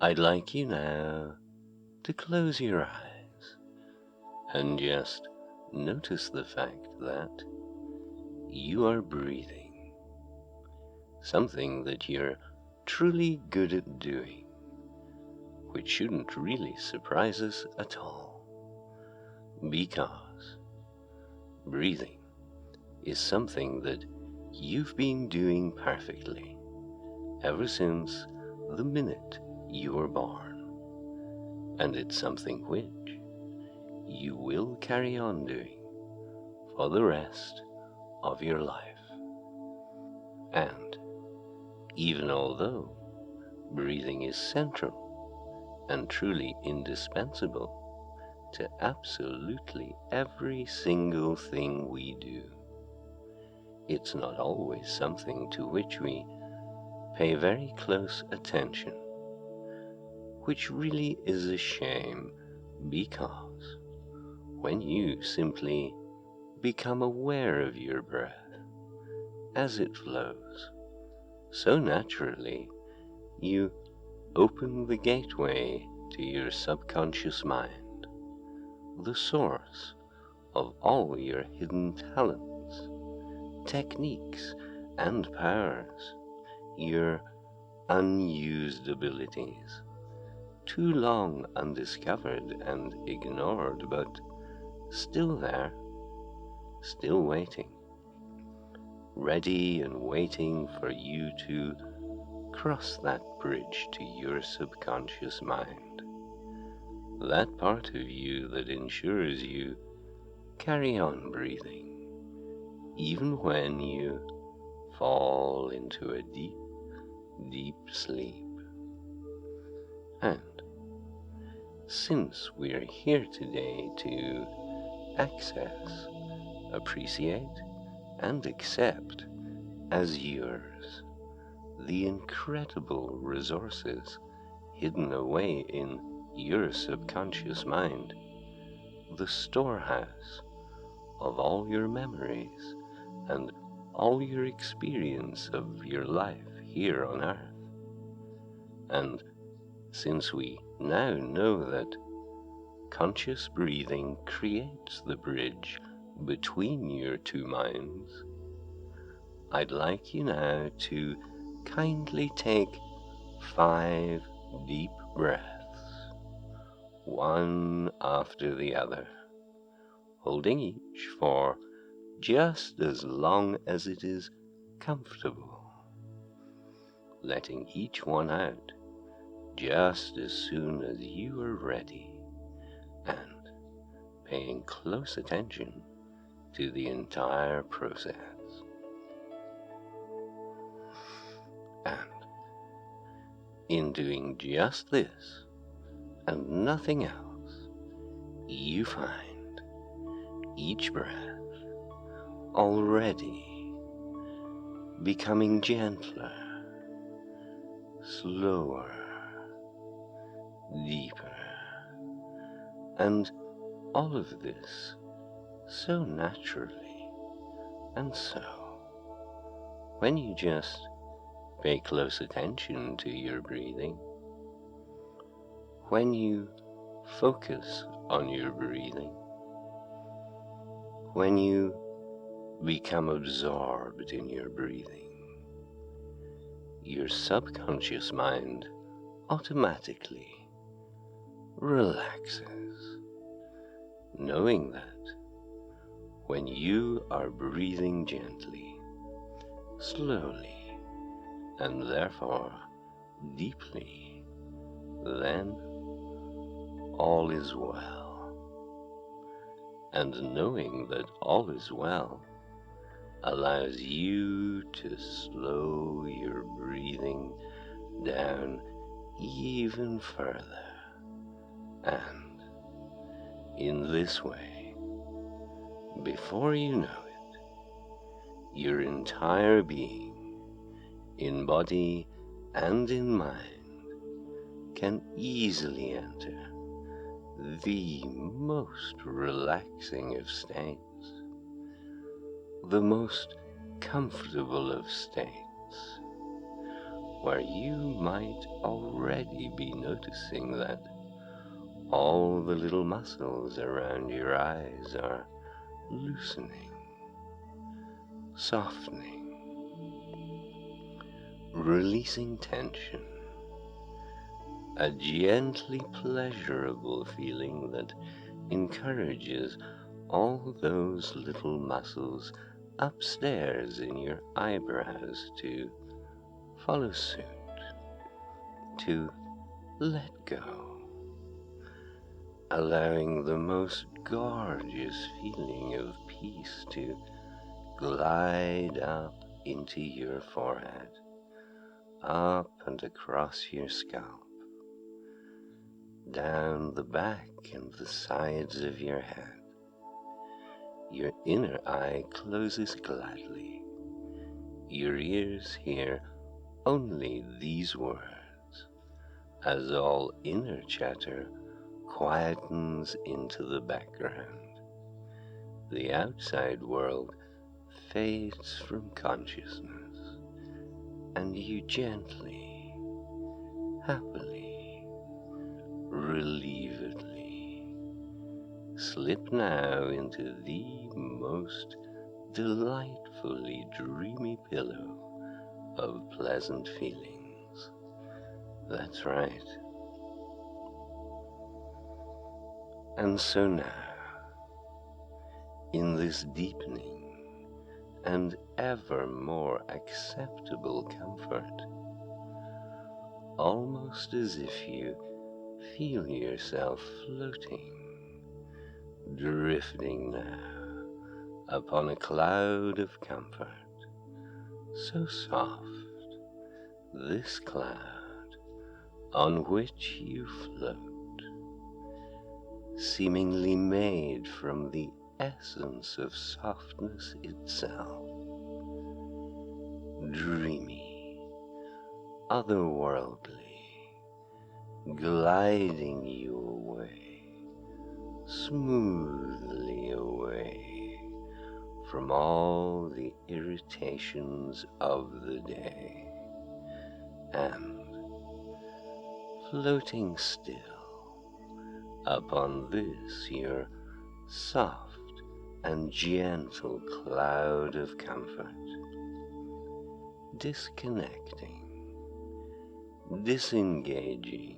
I'd like you now to close your eyes and just notice the fact that you are breathing, something that you're truly good at doing, which shouldn't really surprise us at all, because breathing is something that you've been doing perfectly ever since the minute you were born, and it's something which you will carry on doing for the rest of your life. And even although breathing is central and truly indispensable to absolutely every single thing we do, it's not always something to which we pay very close attention, which really is a shame, because when you simply become aware of your breath as it flows so naturally, you open the gateway to your subconscious mind, the source of all your hidden talents, techniques, and powers, your unused abilities, too long undiscovered and ignored, but still there, still waiting, ready and waiting for you to cross that bridge to your subconscious mind, that part of you that ensures you carry on breathing, even when you fall into a deep, deep sleep. And since we're here today to access, appreciate, and accept as yours the incredible resources hidden away in your subconscious mind, the storehouse of all your memories and all your experience of your life here on earth. And since we now know that conscious breathing creates the bridge between your two minds, I'd like you now to kindly take 5 deep breaths, one after the other, holding each for just as long as it is comfortable, letting each one out just as soon as you are ready, and paying close attention to the entire process. And in doing just this and nothing else, you find each breath already becoming gentler, slower, deeper, and all of this so naturally. And so, when you just pay close attention to your breathing, when you focus on your breathing, when you become absorbed in your breathing, your subconscious mind automatically relaxes, knowing that when you are breathing gently, slowly, and therefore deeply, then all is well. And knowing that all is well allows you to slow your breathing down even further. And in this way, before you know it, your entire being, in body and in mind, can easily enter the most relaxing of states, the most comfortable of states, where you might already be noticing that all the little muscles around your eyes are loosening, softening, releasing tension, a gently pleasurable feeling that encourages all those little muscles upstairs in your eyebrows to follow suit, to let go, allowing the most gorgeous feeling of peace to glide up into your forehead, up and across your scalp, down the back and the sides of your head. Your inner eye closes gladly. Your ears hear only these words, as all inner chatter quietens into the background. The outside world fades from consciousness, and you gently, happily, relievedly slip now into the most delightfully dreamy pillow of pleasant feelings. That's right. And so now, in this deepening and ever more acceptable comfort, almost as if you feel yourself floating, drifting now upon a cloud of comfort, so soft, this cloud on which you float, seemingly made from the essence of softness itself, dreamy, otherworldly, gliding you away, smoothly away from all the irritations of the day, and floating still upon this your soft and gentle cloud of comfort, disconnecting, disengaging,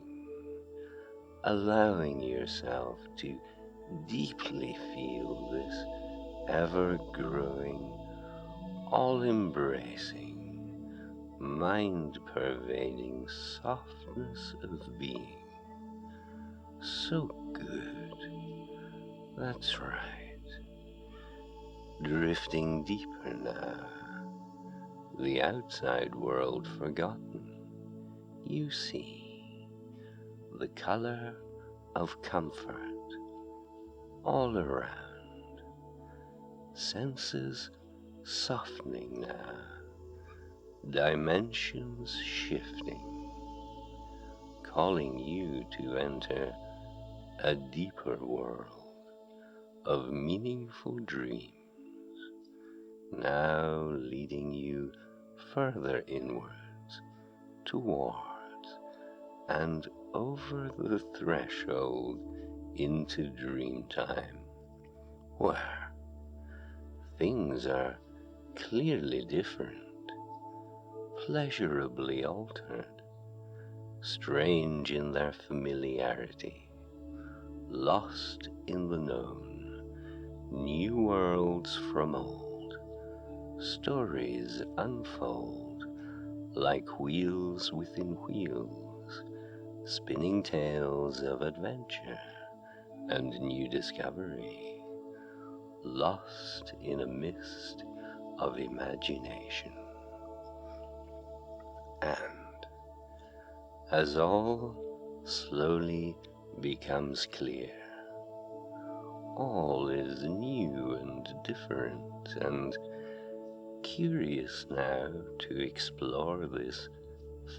allowing yourself to deeply feel this ever-growing, all-embracing, mind-pervading softness of being. So good. That's right. Drifting deeper now, the outside world forgotten, you see the color of comfort all around, senses softening now, dimensions shifting, calling you to enter a deeper world of meaningful dreams, now leading you further inwards, towards, and over the threshold into dream time, where things are clearly different, pleasurably altered, strange in their familiarity, lost in the known, new worlds from old, stories unfold like wheels within wheels, spinning tales of adventure and new discovery, lost in a mist of imagination. And as all slowly becomes clear, all is new and different and curious now to explore this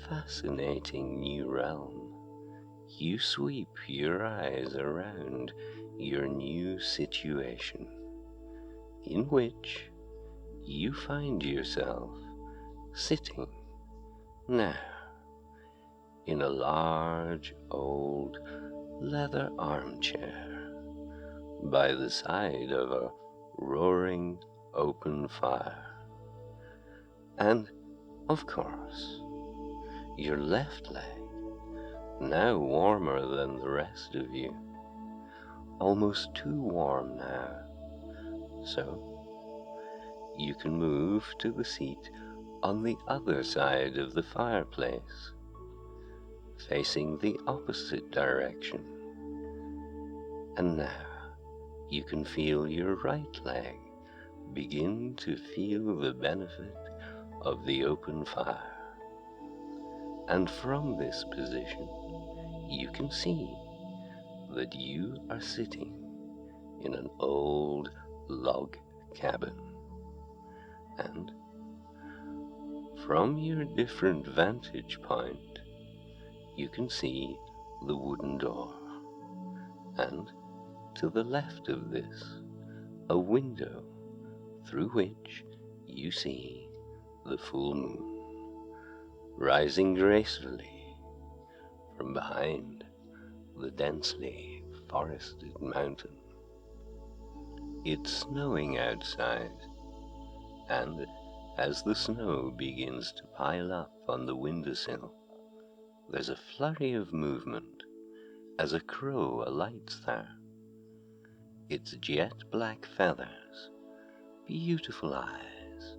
fascinating new realm, you sweep your eyes around your new situation, in which you find yourself sitting now in a large old leather armchair by the side of a roaring open fire. And, of course, your left leg, now warmer than the rest of you, almost too warm now, so you can move to the seat on the other side of the fireplace, facing the opposite direction. And now you can feel your right leg begin to feel the benefit of the open fire. And from this position, you can see that you are sitting in an old log cabin. And from your different vantage point, you can see the wooden door, and to the left of this, a window through which you see the full moon rising gracefully from behind the densely forested mountain. It's snowing outside, and as the snow begins to pile up on the windowsill, there's a flurry of movement as a crow alights there. Its jet black feathers, beautiful eyes,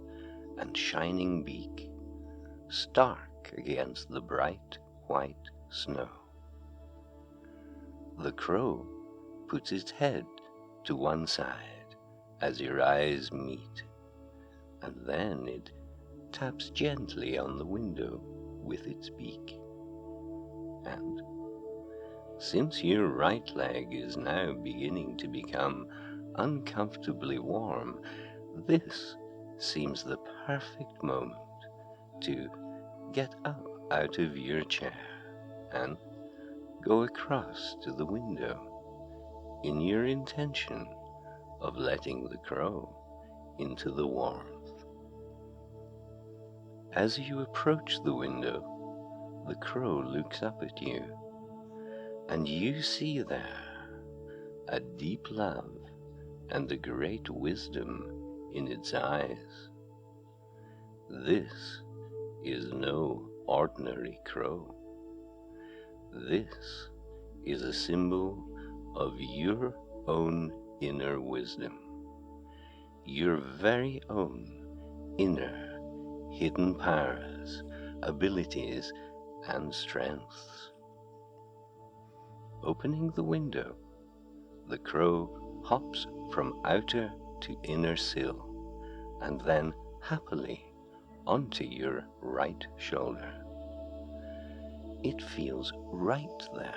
and shining beak stark against the bright white snow. The crow puts its head to one side as your eyes meet, and then it taps gently on the window with its beak. And since your right leg is now beginning to become uncomfortably warm, this seems the perfect moment to get up out of your chair and go across to the window in your intention of letting the crow into the warmth. As you approach the window, the crow looks up at you, and you see there a deep love and a great wisdom in its eyes. This is no ordinary crow. This is a symbol of your own inner wisdom, your very own inner hidden powers, abilities, and strengths. Opening the window, the crow hops from outer to inner sill, and then happily onto your right shoulder. It feels right there,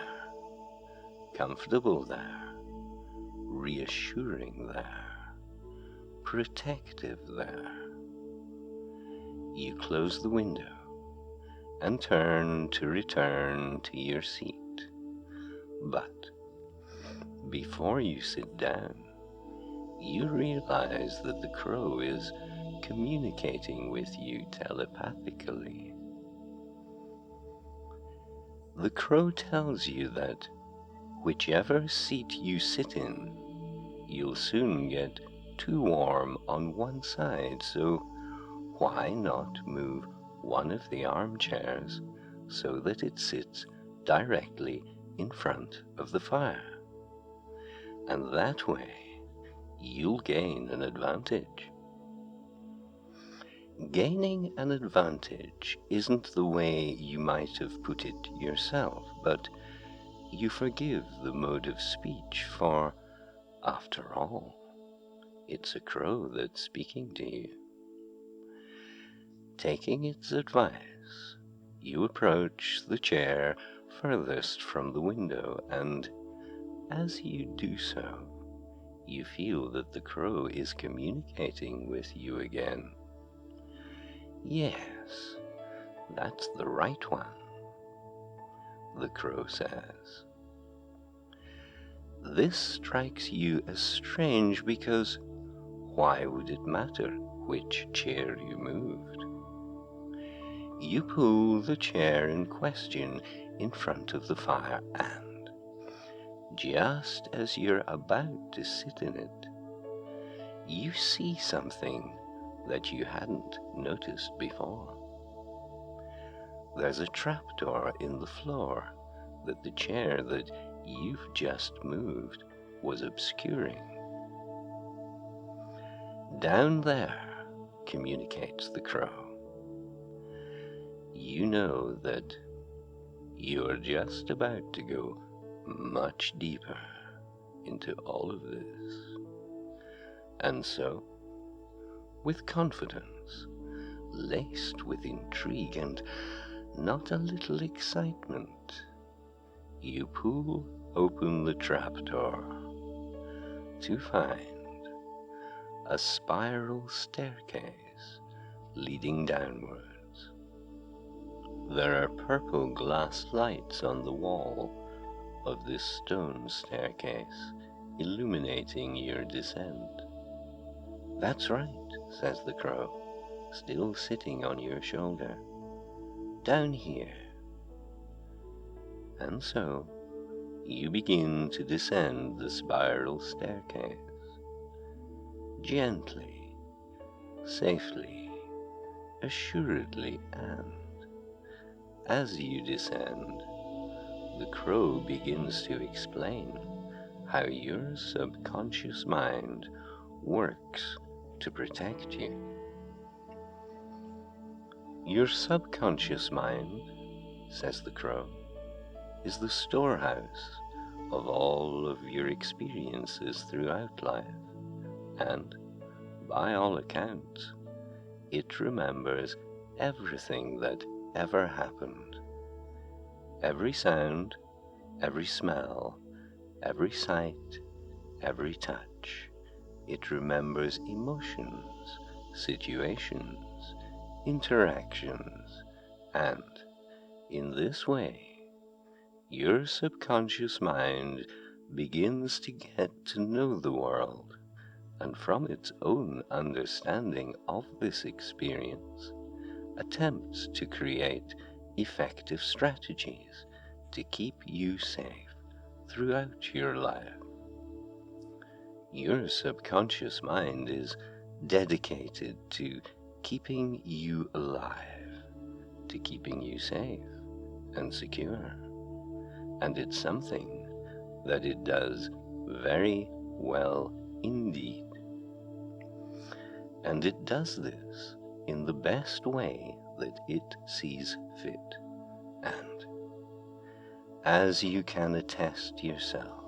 comfortable there, reassuring there, protective there. You close the window and turn to return to your seat. But before you sit down, you realize that the crow is communicating with you telepathically. The crow tells you that whichever seat you sit in, you'll soon get too warm on one side, so why not move one of the armchairs so that it sits directly in front of the fire? And that way, you'll gain an advantage. Gaining an advantage isn't the way you might have put it yourself, but you forgive the mode of speech, for, after all, it's a crow that's speaking to you. Taking its advice, you approach the chair furthest from the window, and as you do so, you feel that the crow is communicating with you again. Yes, that's the right one, the crow says. This strikes you as strange because why would it matter which chair you moved? You pull the chair in question in front of the fire, and just as you're about to sit in it, you see something that you hadn't noticed before. There's a trapdoor in the floor that the chair that you've just moved was obscuring. Down there, communicates the crow. You know that you're just about to go much deeper into all of this. And so, with confidence, laced with intrigue and not a little excitement, you pull open the trapdoor to find a spiral staircase leading downwards. There are purple glass lights on the wall of this stone staircase, illuminating your descent. That's right, says the crow, still sitting on your shoulder. Down here. And so, you begin to descend the spiral staircase. Gently, safely, assuredly, and as you descend, the crow begins to explain how your subconscious mind works to protect you. Your subconscious mind, says the crow, is the storehouse of all of your experiences throughout life, and, by all accounts, it remembers everything that ever happened. Every sound, every smell, every sight, every touch. It remembers emotions, situations, interactions, and in this way, your subconscious mind begins to get to know the world, and from its own understanding of this experience, attempts to create effective strategies to keep you safe throughout your life. Your subconscious mind is dedicated to keeping you alive, to keeping you safe and secure. And it's something that it does very well indeed. And it does this in the best way that it sees fit. And as you can attest yourself,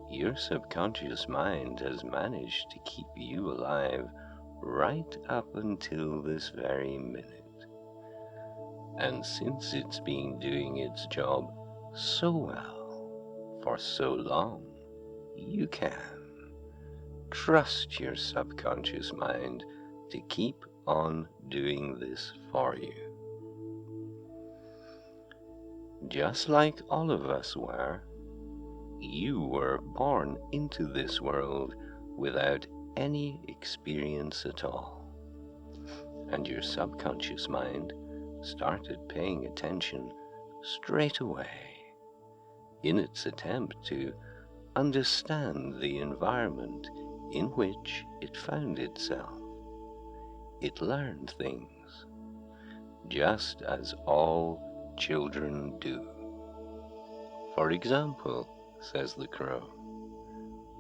your subconscious mind has managed to keep you alive right up until this very minute. And since it's been doing its job so well for so long, you can trust your subconscious mind to keep on doing this for you. Just like all of us were, you were born into this world without any experience at all. And your subconscious mind started paying attention straight away in its attempt to understand the environment in which it found itself. It learned things, just as all children do. For example, says the crow,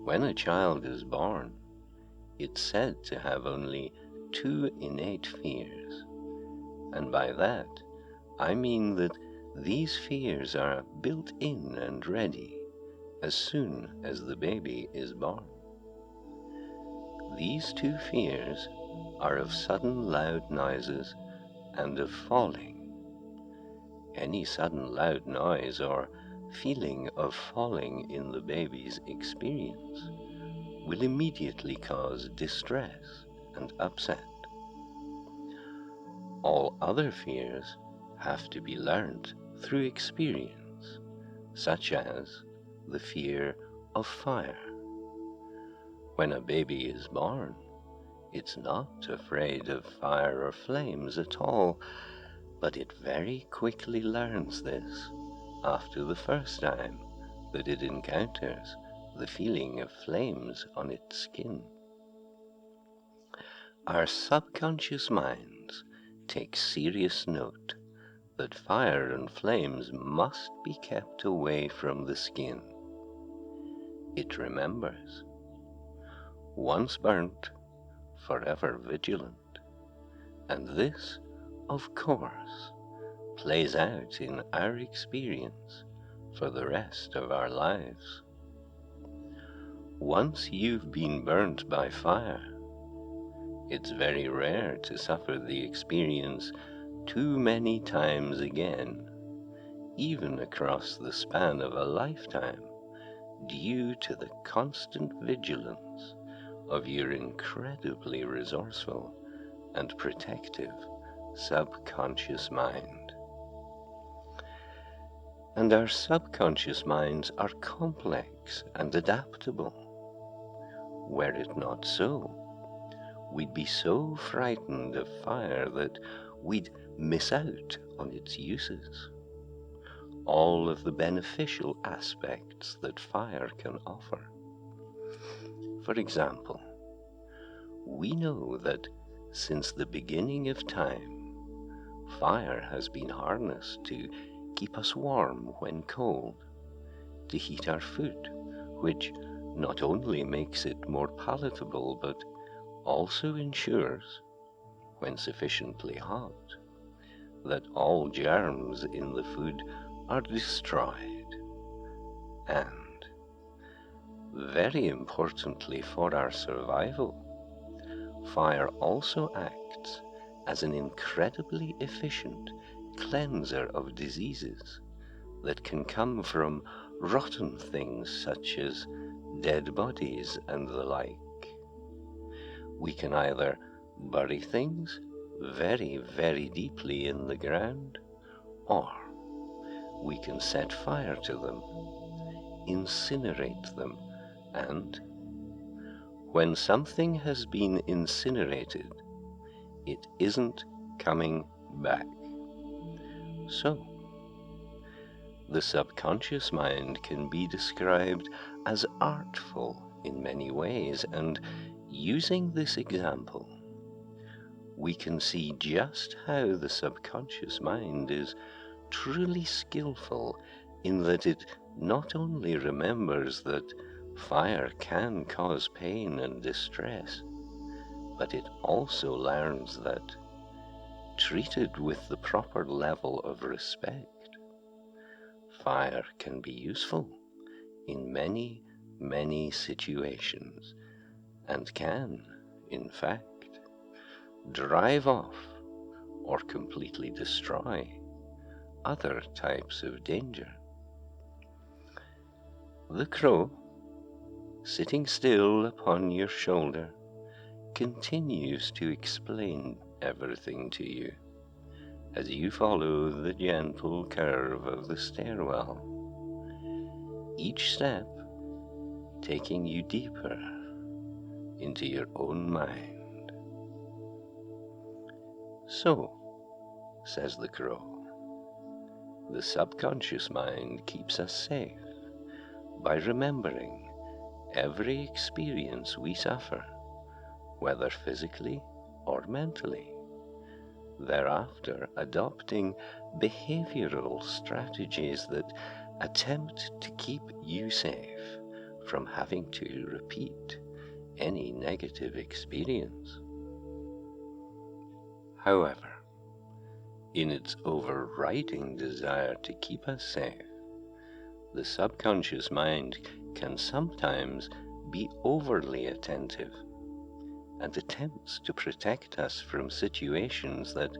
when a child is born, it's said to have only 2 innate fears. And by that, I mean that these fears are built in and ready as soon as the baby is born. These 2 fears are of sudden loud noises and of falling. Any sudden loud noise or feeling of falling in the baby's experience will immediately cause distress and upset. All other fears have to be learnt through experience, such as the fear of fire. When a baby is born, It's not afraid of fire or flames at all, but it very quickly learns this after the first time that it encounters the feeling of flames on its skin. Our subconscious minds take serious note that fire and flames must be kept away from the skin. It remembers. Once burnt, forever vigilant. And this, of course, plays out in our experience for the rest of our lives. Once you've been burnt by fire, it's very rare to suffer the experience too many times again, even across the span of a lifetime, due to the constant vigilance of your incredibly resourceful and protective subconscious mind. And our subconscious minds are complex and adaptable. Were it not so, we'd be so frightened of fire that we'd miss out on its uses, all of the beneficial aspects that fire can offer. For example, we know that since the beginning of time, fire has been harnessed to keep us warm when cold, to heat our food, which not only makes it more palatable but also ensures, when sufficiently hot, that all germs in the food are destroyed. And, very importantly for our survival, fire also acts as an incredibly efficient cleanser of diseases that can come from rotten things such as dead bodies and the like. We can either bury things very, very deeply in the ground, or we can set fire to them, incinerate them, and when something has been incinerated, it isn't coming back. So, the subconscious mind can be described as artful in many ways, and using this example, we can see just how the subconscious mind is truly skillful in that it not only remembers that fire can cause pain and distress, but it also learns that, treated with the proper level of respect, fire can be useful in many, many situations and can, in fact, drive off or completely destroy other types of danger. The crow, sitting still upon your shoulder, continues to explain everything to you as you follow the gentle curve of the stairwell, each step taking you deeper into your own mind. So, says the crow, the subconscious mind keeps us safe by remembering every experience we suffer, whether physically or mentally, thereafter adopting behavioral strategies that attempt to keep you safe from having to repeat any negative experience. However, in its overriding desire to keep us safe, the subconscious mind can sometimes be overly attentive and attempts to protect us from situations that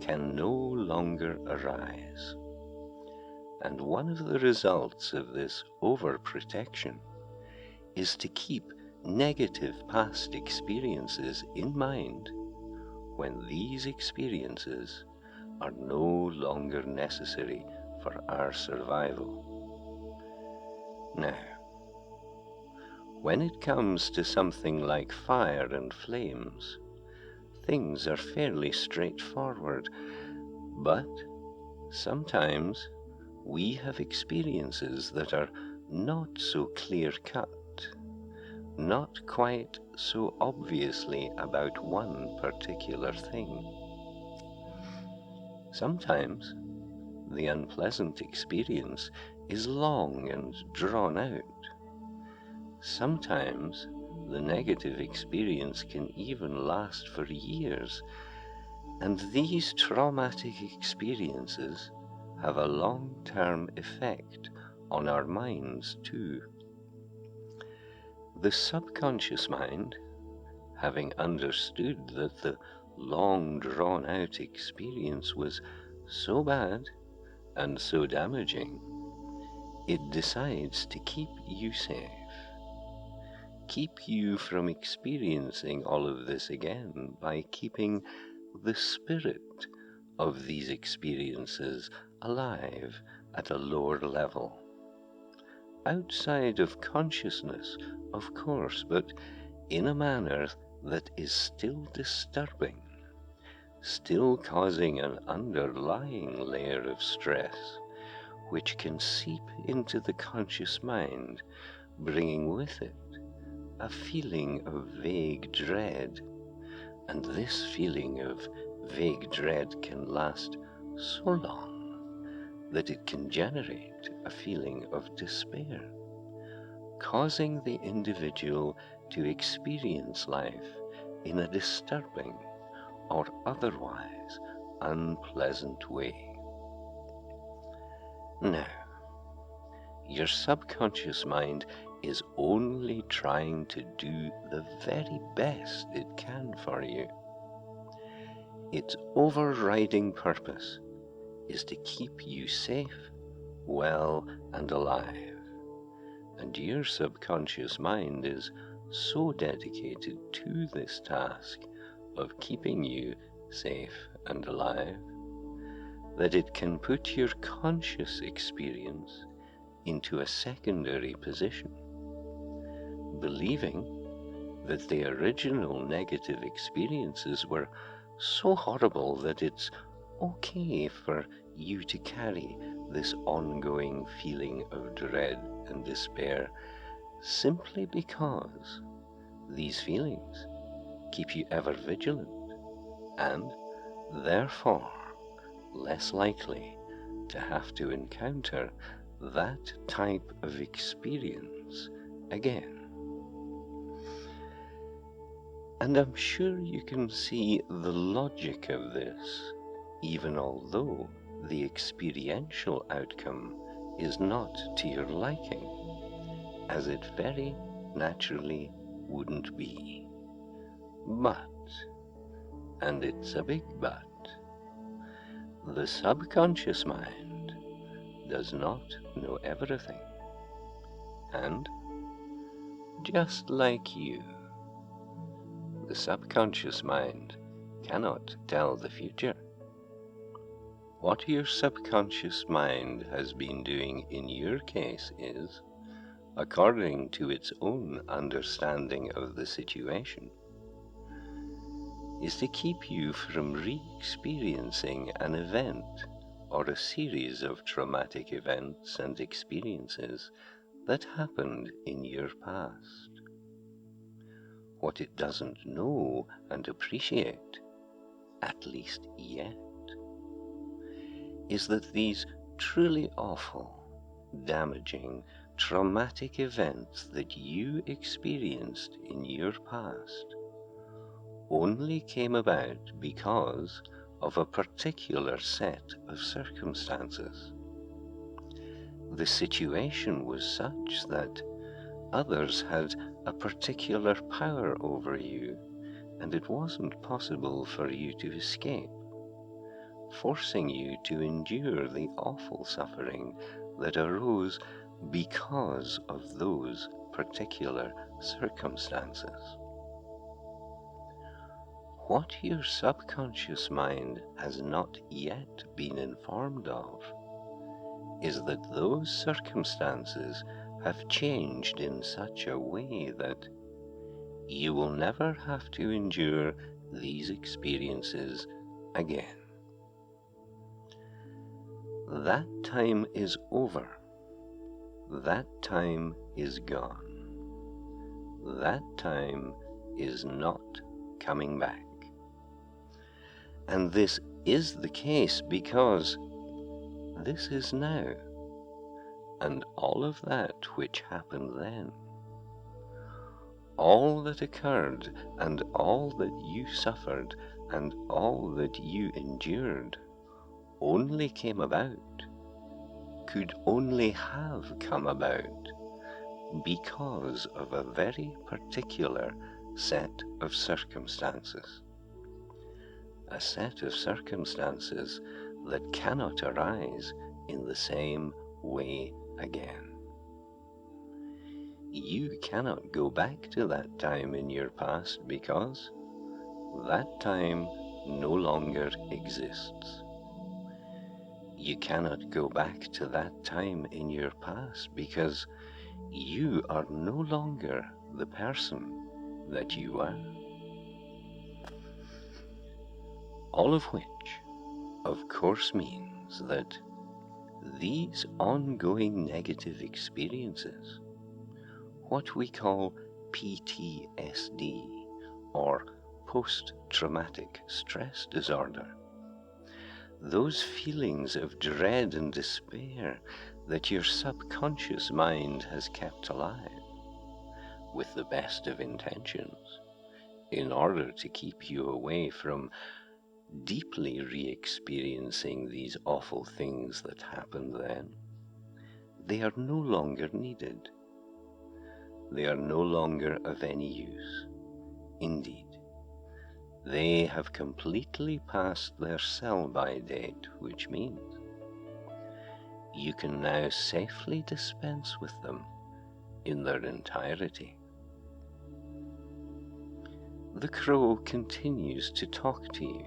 can no longer arise. And one of the results of this overprotection is to keep negative past experiences in mind when these experiences are no longer necessary for our survival. Now, When it comes to something like fire and flames, things are fairly straightforward, but sometimes we have experiences that are not so clear-cut, not quite so obviously about one particular thing. Sometimes the unpleasant experience is long and drawn out. Sometimes the negative experience can even last for years, and these traumatic experiences have a long-term effect on our minds too. The subconscious mind, having understood that the long drawn-out experience was so bad and so damaging, it decides to keep you safe, keep you from experiencing all of this again by keeping the spirit of these experiences alive at a lower level. Outside of consciousness, of course, but in a manner that is still disturbing, still causing an underlying layer of stress, which can seep into the conscious mind, bringing with it a feeling of vague dread. And this feeling of vague dread can last so long that it can generate a feeling of despair, causing the individual to experience life in a disturbing or otherwise unpleasant way. Now, your subconscious mind is only trying to do the very best it can for you. Its overriding purpose is to keep you safe, well, and alive. And your subconscious mind is so dedicated to this task of keeping you safe and alive that it can put your conscious experience into a secondary position, believing that the original negative experiences were so horrible that it's okay for you to carry this ongoing feeling of dread and despair, simply because these feelings keep you ever vigilant and therefore less likely to have to encounter that type of experience again. And I'm sure you can see the logic of this, even although the experiential outcome is not to your liking, as it very naturally wouldn't be. But, and it's a big but, the subconscious mind does not know everything. And, just like you, the subconscious mind cannot tell the future. What your subconscious mind has been doing in your case is, according to its own understanding of the situation, is to keep you from re-experiencing an event or a series of traumatic events and experiences that happened in your past. What it doesn't know and appreciate, at least yet, is that these truly awful, damaging, traumatic events that you experienced in your past only came about because of a particular set of circumstances. The situation was such that others had a particular power over you, and it wasn't possible for you to escape, forcing you to endure the awful suffering that arose because of those particular circumstances. What your subconscious mind has not yet been informed of is that those circumstances have changed in such a way that you will never have to endure these experiences again. That time is over. That time is gone. That time is not coming back. And this is the case because this is now, and all of that which happened then, all that occurred and all that you suffered and all that you endured only came about, could only have come about because of a very particular set of circumstances. A set of circumstances that cannot arise in the same way again. You cannot go back to that time in your past because that time no longer exists. You cannot go back to that time in your past because you are no longer the person that you were. All of which, of course, means that these ongoing negative experiences, what we call PTSD, or post-traumatic stress disorder, those feelings of dread and despair that your subconscious mind has kept alive, with the best of intentions, in order to keep you away from deeply re-experiencing these awful things that happened then, they are no longer needed. They are no longer of any use. Indeed, they have completely passed their sell-by date, which means you can now safely dispense with them in their entirety. The crow continues to talk to you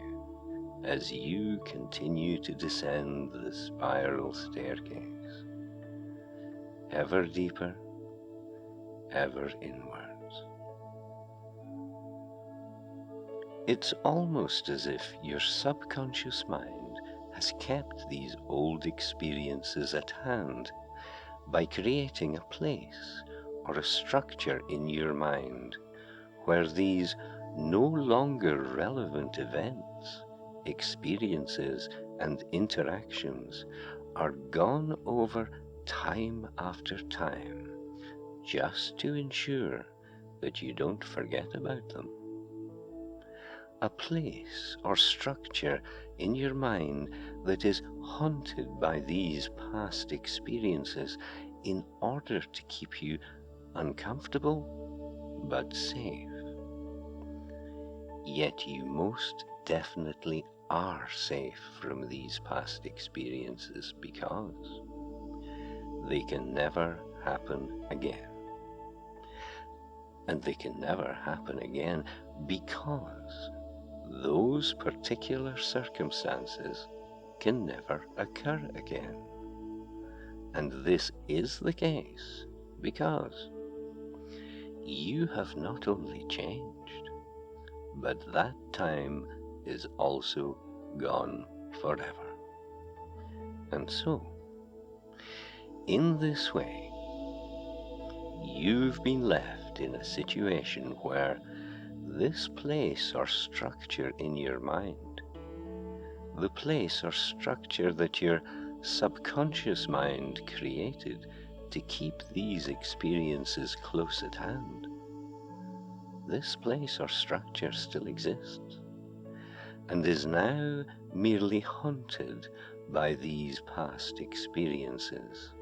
as you continue to descend the spiral staircase, ever deeper, ever inwards. It's almost as if your subconscious mind has kept these old experiences at hand by creating a place or a structure in your mind where these no longer relevant events, experiences, and interactions are gone over time after time, just to ensure that you don't forget about them. A place or structure in your mind that is haunted by these past experiences in order to keep you uncomfortable but safe. Yet you most definitely are safe from these past experiences because they can never happen again. And they can never happen again because those particular circumstances can never occur again. And this is the case because you have not only changed, but that time is also gone forever. And so, in this way, you've been left in a situation where this place or structure in your mind, the place or structure that your subconscious mind created to keep these experiences close at hand, this place or structure still exists and is now merely haunted by these past experiences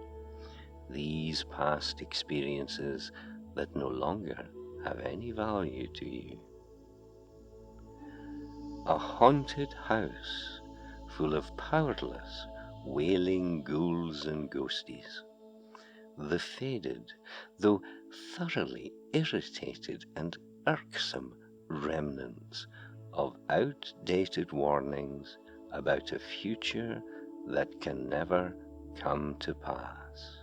that no longer have any value to you. A haunted house full of powerless, wailing ghouls and ghosties, the faded, though thoroughly irritated and irksome remnants of outdated warnings about a future that can never come to pass.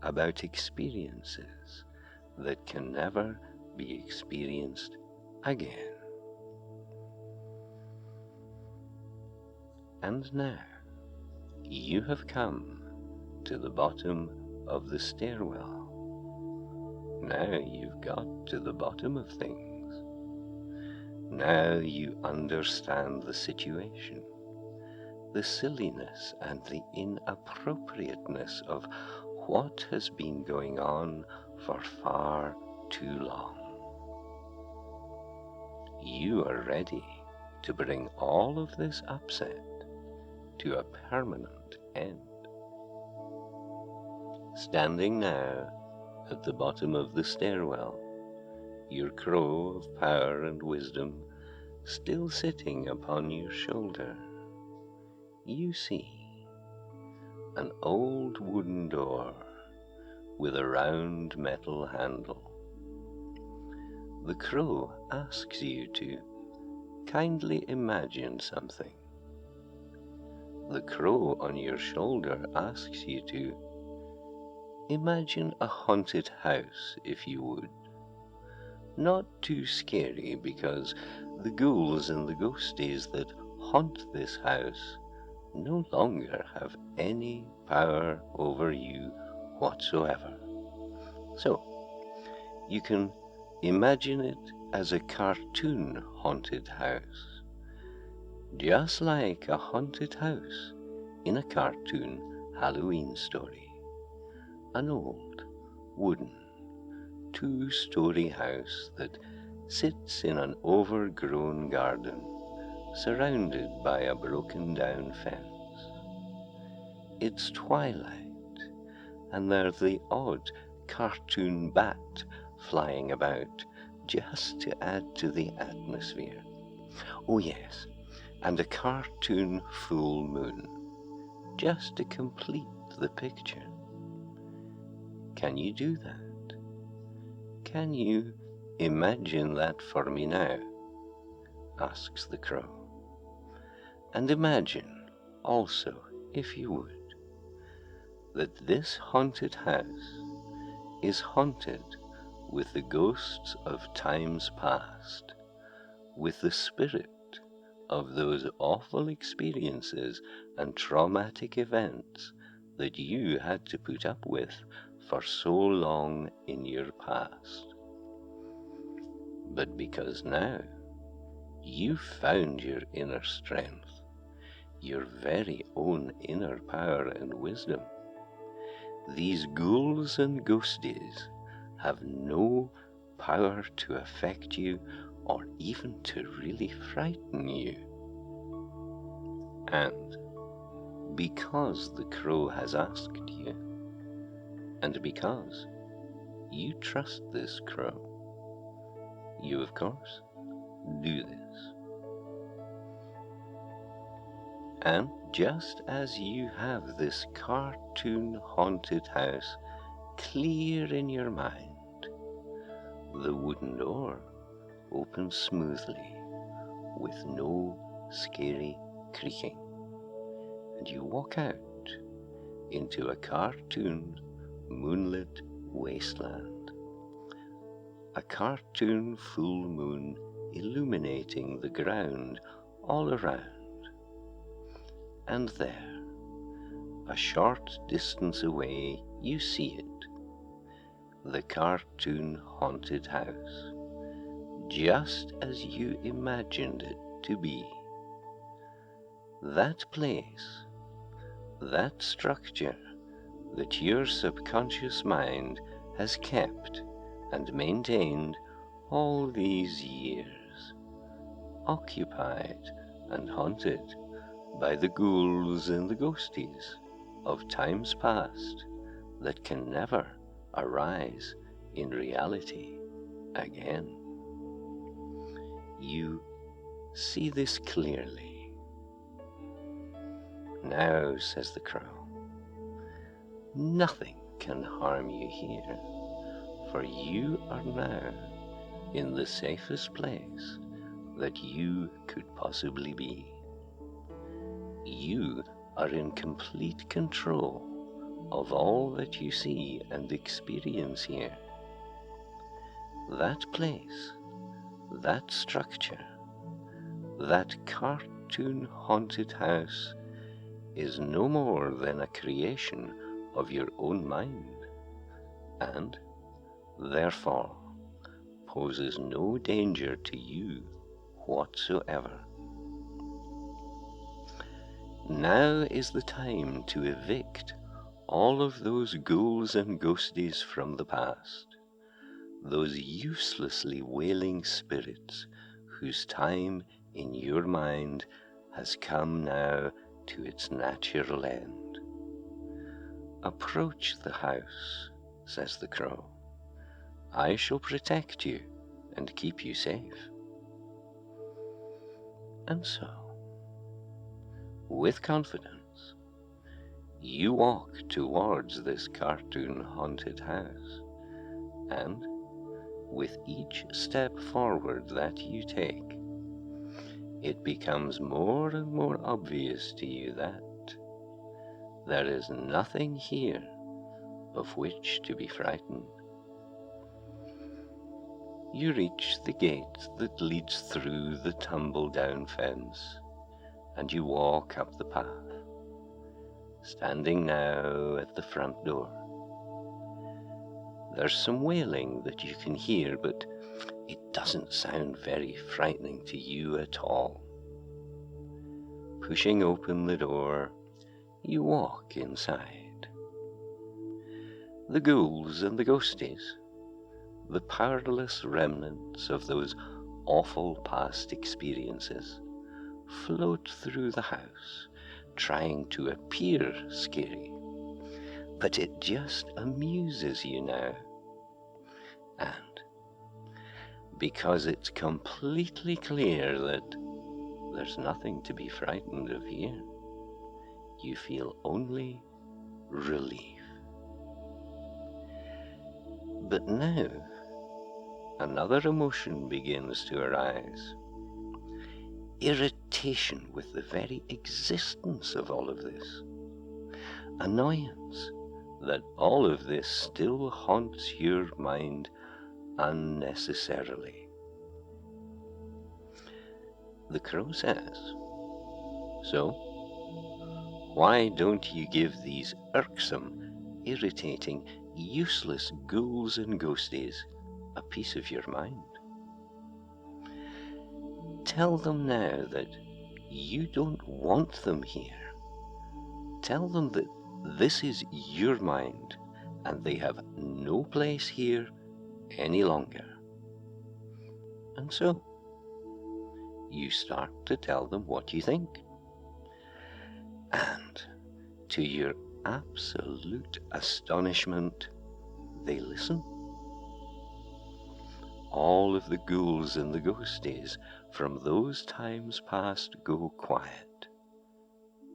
about experiences that can never be experienced again. And now you have come to the bottom of the stairwell. Now you've got to the bottom of things. Now you understand the situation, the silliness and the inappropriateness of what has been going on for far too long. You are ready to bring all of this upset to a permanent end. Standing now at the bottom of the stairwell, your crow of power and wisdom still sitting upon your shoulder, you see an old wooden door with a round metal handle. The crow asks you to kindly imagine something. The crow on your shoulder asks you to imagine a haunted house, if you would. Not too scary, because the ghouls and the ghosties that haunt this house no longer have any power over you whatsoever. So, you can imagine it as a cartoon haunted house, just like a haunted house in a cartoon Halloween story. An old, wooden, two-story house that sits in an overgrown garden, surrounded by a broken-down fence. It's twilight, and there's the odd cartoon bat flying about just to add to the atmosphere. Oh yes, and a cartoon full moon, just to complete the picture. Can you do that? Can you imagine that for me now? Asks the crow. And imagine also, if you would, that this haunted house is haunted with the ghosts of times past, with the spirit of those awful experiences and traumatic events that you had to put up with for so long in your past. But because now you've found your inner strength, your very own inner power and wisdom, these ghouls and ghosties have no power to affect you or even to really frighten you. And because the crow has asked you, and because you trust this crow, you of course do this. And just as you have this cartoon haunted house clear in your mind, the wooden door opens smoothly with no scary creaking, and you walk out into a cartoon moonlit wasteland. A cartoon full moon illuminating the ground all around. And there, a short distance away, you see it, the cartoon haunted house, just as you imagined it to be. That place, that structure that your subconscious mind has kept and maintained all these years, occupied and haunted by the ghouls and the ghosties of times past that can never arise in reality again. You see this clearly. Now, says the crow, nothing can harm you here, for you are now in the safest place that you could possibly be. You are in complete control of all that you see and experience here. That place, that structure, that cartoon haunted house is no more than a creation of your own mind, and therefore poses no danger to you whatsoever. Now is the time to evict all of those ghouls and ghosties from the past, those uselessly wailing spirits whose time in your mind has come now to its natural end. Approach the house, says the crow. I shall protect you and keep you safe. And so, with confidence, you walk towards this cartoon haunted house, and with each step forward that you take, it becomes more and more obvious to you that there is nothing here of which to be frightened. You reach the gate that leads through the tumble-down fence, and you walk up the path, standing now at the front door. There's some wailing that you can hear, but it doesn't sound very frightening to you at all. Pushing open the door, you walk inside. The ghouls and the ghosties, the powerless remnants of those awful past experiences, float through the house, trying to appear scary, but it just amuses you now. And because it's completely clear that there's nothing to be frightened of here, you feel only relief. But now, another emotion begins to arise. Irritation with the very existence of all of this. Annoyance that all of this still haunts your mind unnecessarily. The crow says, so, why don't you give these irksome, irritating, useless ghouls and ghosties a piece of your mind? Tell them now that you don't want them here. Tell them that this is your mind and they have no place here any longer. And so, you start to tell them what you think. And to your absolute astonishment, they listen. All of the ghouls and the ghosties from those times past go quiet,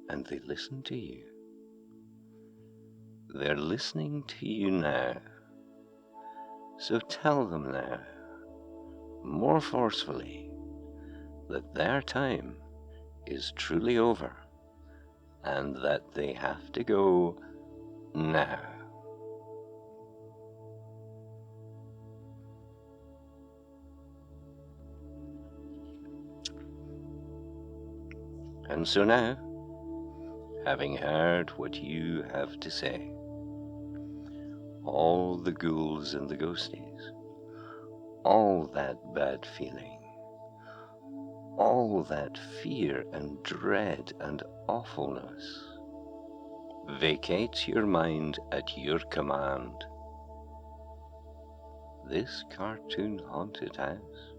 and they listen to you. They're listening to you now. So tell them now, more forcefully, that their time is truly over, and that they have to go now. And so now, having heard what you have to say, all the ghouls and the ghosties, all that bad feeling, all that fear and dread and awfulness, vacates your mind at your command. This cartoon haunted house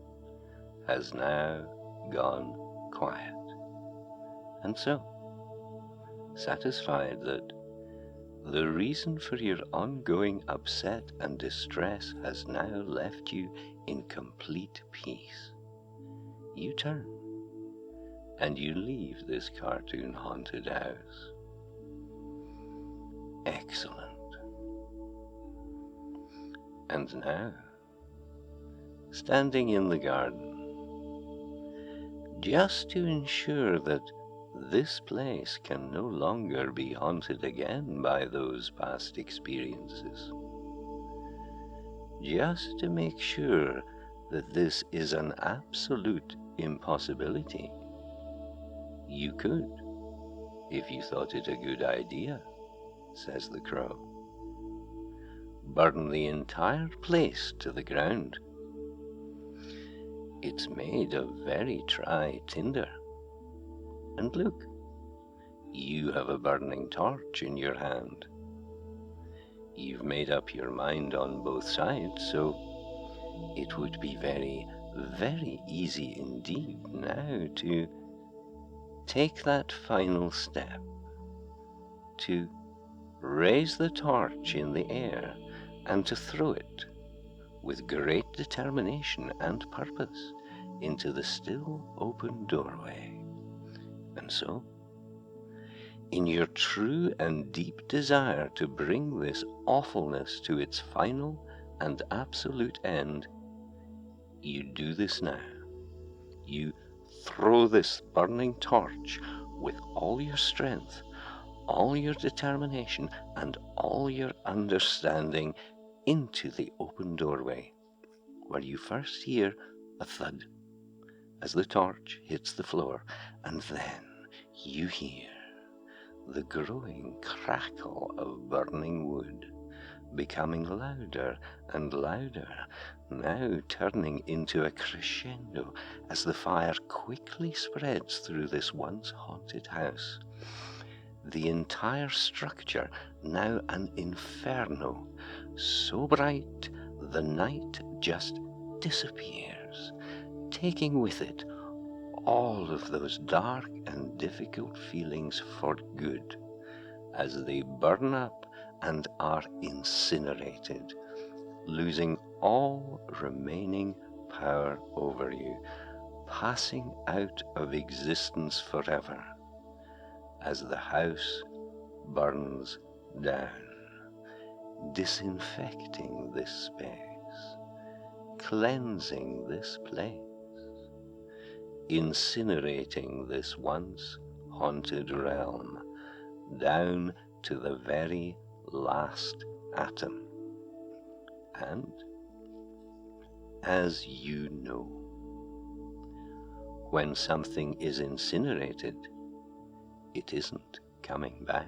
has now gone quiet. And so, satisfied that the reason for your ongoing upset and distress has now left you in complete peace, you turn and you leave this cartoon haunted house. Excellent. And now, standing in the garden, just to ensure that this place can no longer be haunted again by those past experiences. Just to make sure that this is an absolute impossibility, you could, if you thought it a good idea, says the crow, burn the entire place to the ground. It's made of very dry tinder. And look, you have a burning torch in your hand. You've made up your mind on both sides, so it would be very, very easy indeed now to take that final step, to raise the torch in the air and to throw it with great determination and purpose into the still open doorway. And so, in your true and deep desire to bring this awfulness to its final and absolute end, you do this now. You throw this burning torch with all your strength, all your determination, and all your understanding into the open doorway, where you first hear a thud as the torch hits the floor, and then you hear the growing crackle of burning wood, becoming louder and louder, now turning into a crescendo as the fire quickly spreads through this once haunted house. The entire structure now an inferno, so bright the night just disappears, taking with it all of those dark and difficult feelings for good, as they burn up and are incinerated, losing all remaining power over you, passing out of existence forever, as the house burns down, disinfecting this space, cleansing this place, incinerating this once haunted realm down to the very last atom. And, as you know, when something is incinerated, it isn't coming back.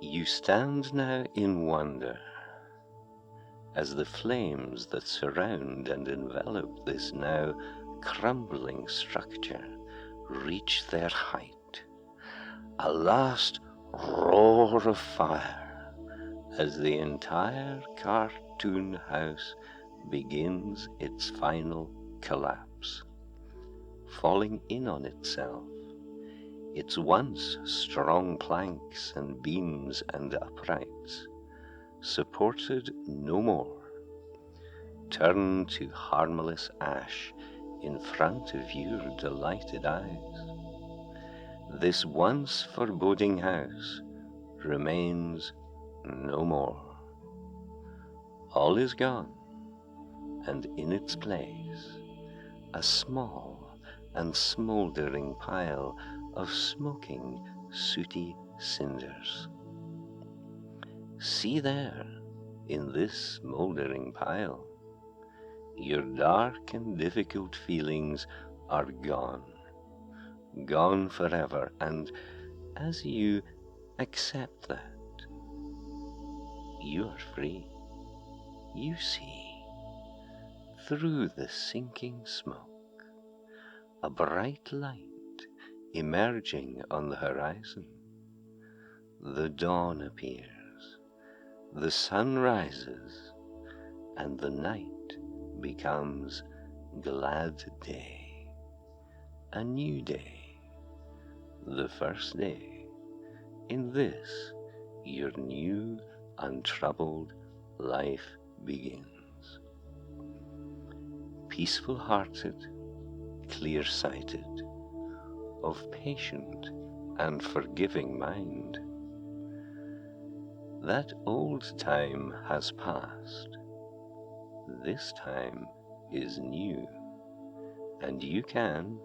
You stand now in wonder as the flames that surround and envelop this now crumbling structure reach their height, a last roar of fire as the entire cartoon house begins its final collapse, falling in on itself, its once strong planks and beams and uprights supported no more, turn to harmless ash in front of your delighted eyes. This once foreboding house remains no more. All is gone, and in its place, a small and smouldering pile of smoking, sooty cinders. See there, in this smouldering pile, your dark and difficult feelings are gone, gone forever, and as you accept that, you are free. You see, through the sinking smoke, a bright light emerging on the horizon. The dawn appears, the sun rises, and the night becomes glad day, a new day, the first day in this your new untroubled life begins. Peaceful-hearted, clear-sighted, of patient and forgiving mind. That old time has passed. This time is new. and you can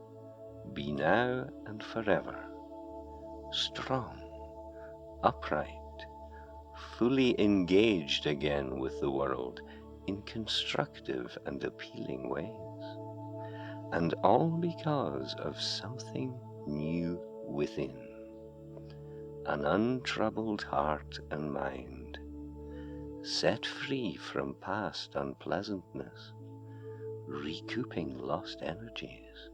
be now and forever strong, upright, fully engaged again with the world in constructive and appealing ways, and all because of something new within, an untroubled heart and mind, set free from past unpleasantness, recouping lost energies,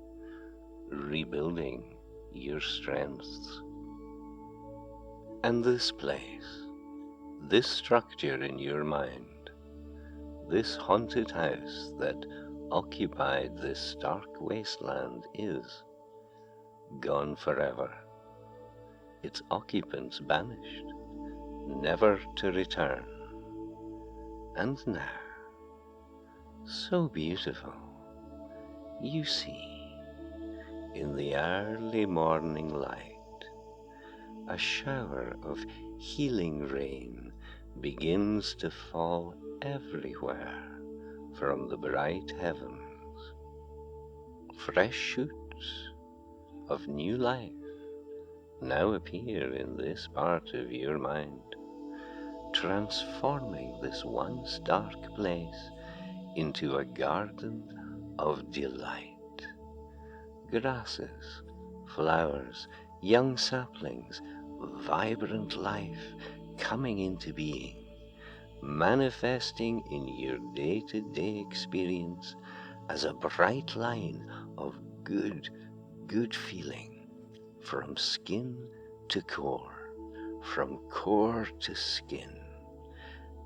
rebuilding your strengths. And this place, this structure in your mind, this haunted house that occupied this stark wasteland is gone forever, its occupants banished, never to return. And now, so beautiful, you see, in the early morning light, a shower of healing rain begins to fall everywhere from the bright heavens. Fresh shoots of new life now appear in this part of your mind, transforming this once dark place into a garden of delight. Grasses, flowers, young saplings, vibrant life coming into being, manifesting in your day-to-day experience as a bright line of good feeling, from skin to core, from core to skin,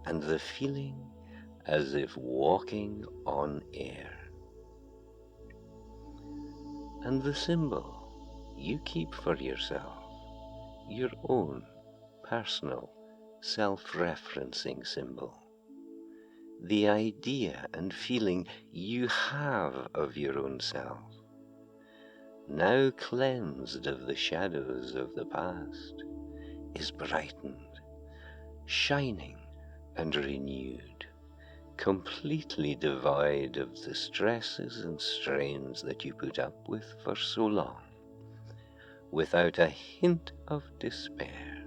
and the feeling as if walking on air. And the symbol you keep for yourself, your own personal self-referencing symbol, the idea and feeling you have of your own self, now cleansed of the shadows of the past, is brightened, shining and renewed, completely devoid of the stresses and strains that you put up with for so long, without a hint of despair,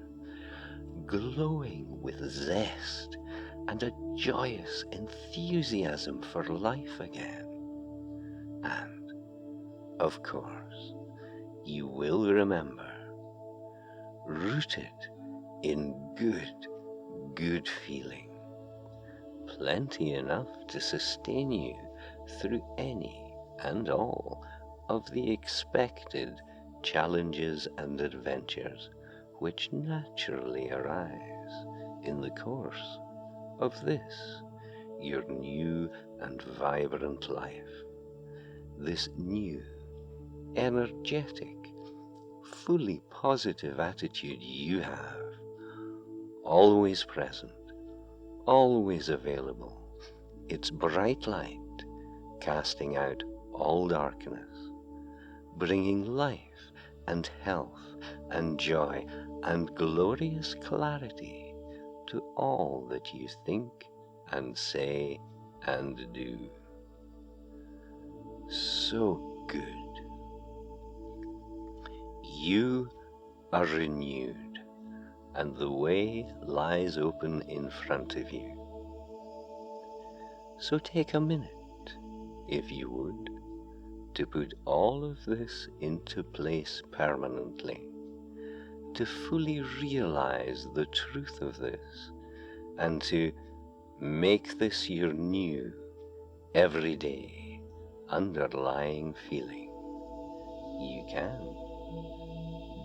glowing with zest and a joyous enthusiasm for life again. And, of course, you will remember, rooted in good feeling, plenty enough to sustain you through any and all of the expected challenges and adventures which naturally arise in the course of this, your new and vibrant life, this new, energetic, fully positive attitude you have, always present, always available, its bright light casting out all darkness, bringing life and health and joy and glorious clarity to all that you think and say and do. So good. You are renewed, and the way lies open in front of you. So take a minute, if you would, to put all of this into place permanently, to fully realize the truth of this, and to make this your new, everyday, underlying feeling. You can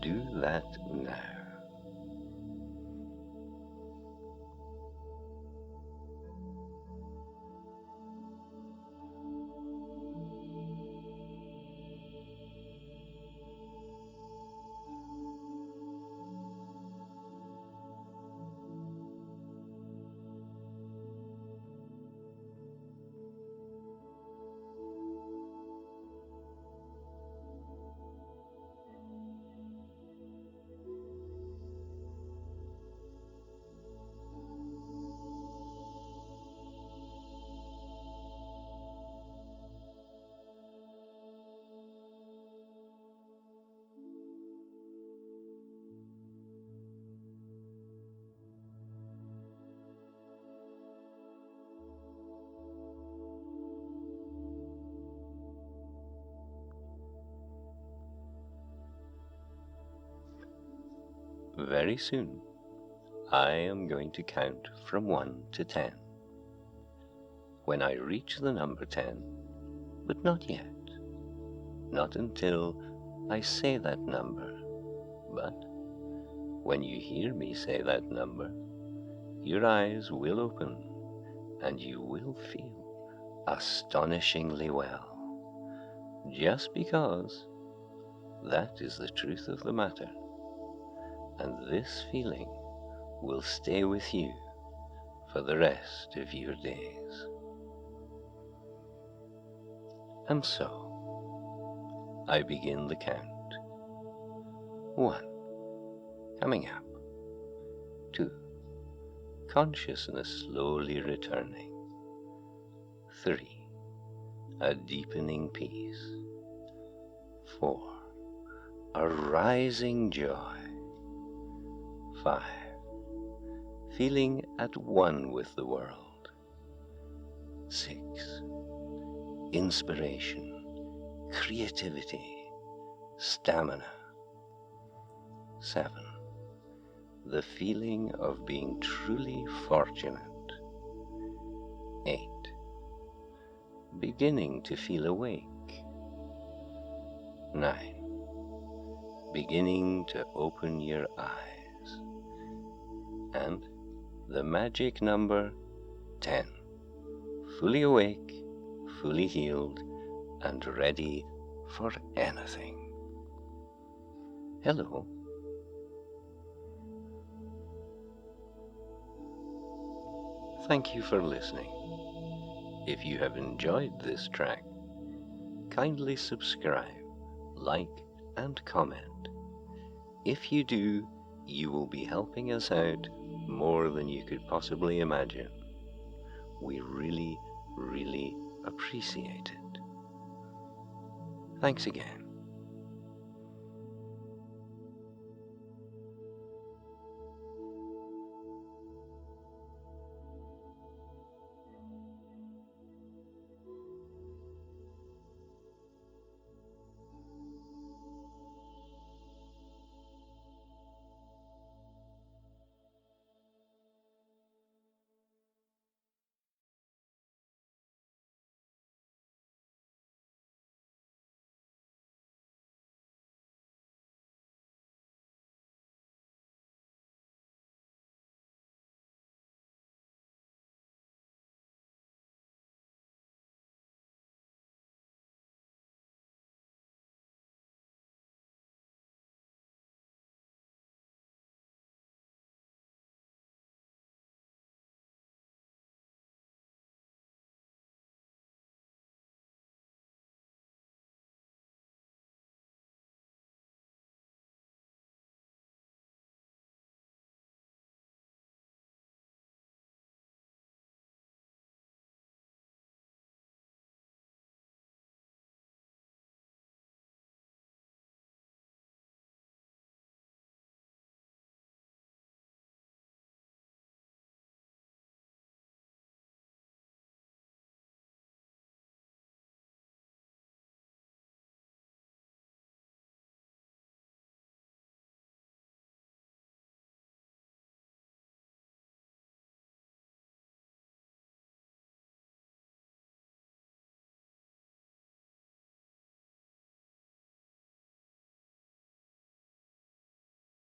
do that now. Very soon, I am going to count from 1 to 10. When I reach the number 10, but not yet, not until I say that number, but when you hear me say that number, your eyes will open and you will feel astonishingly well, just because that is the truth of the matter, and this feeling will stay with you for the rest of your days. And so, I begin the count. 1. Coming up. 2. Consciousness slowly returning. 3. A deepening peace. 4. A rising joy. 5. Feeling at one with the world. 6. Inspiration, creativity, stamina. 7. The feeling of being truly fortunate. 8. Beginning to feel awake. 9. Beginning to open your eyes. And the magic number 10. Fully awake, fully healed, and ready for anything. Hello. Thank you for listening. If you have enjoyed this track, kindly subscribe, like, and comment. If you do, you will be helping us out more than you could possibly imagine. We really, really appreciate it. Thanks again.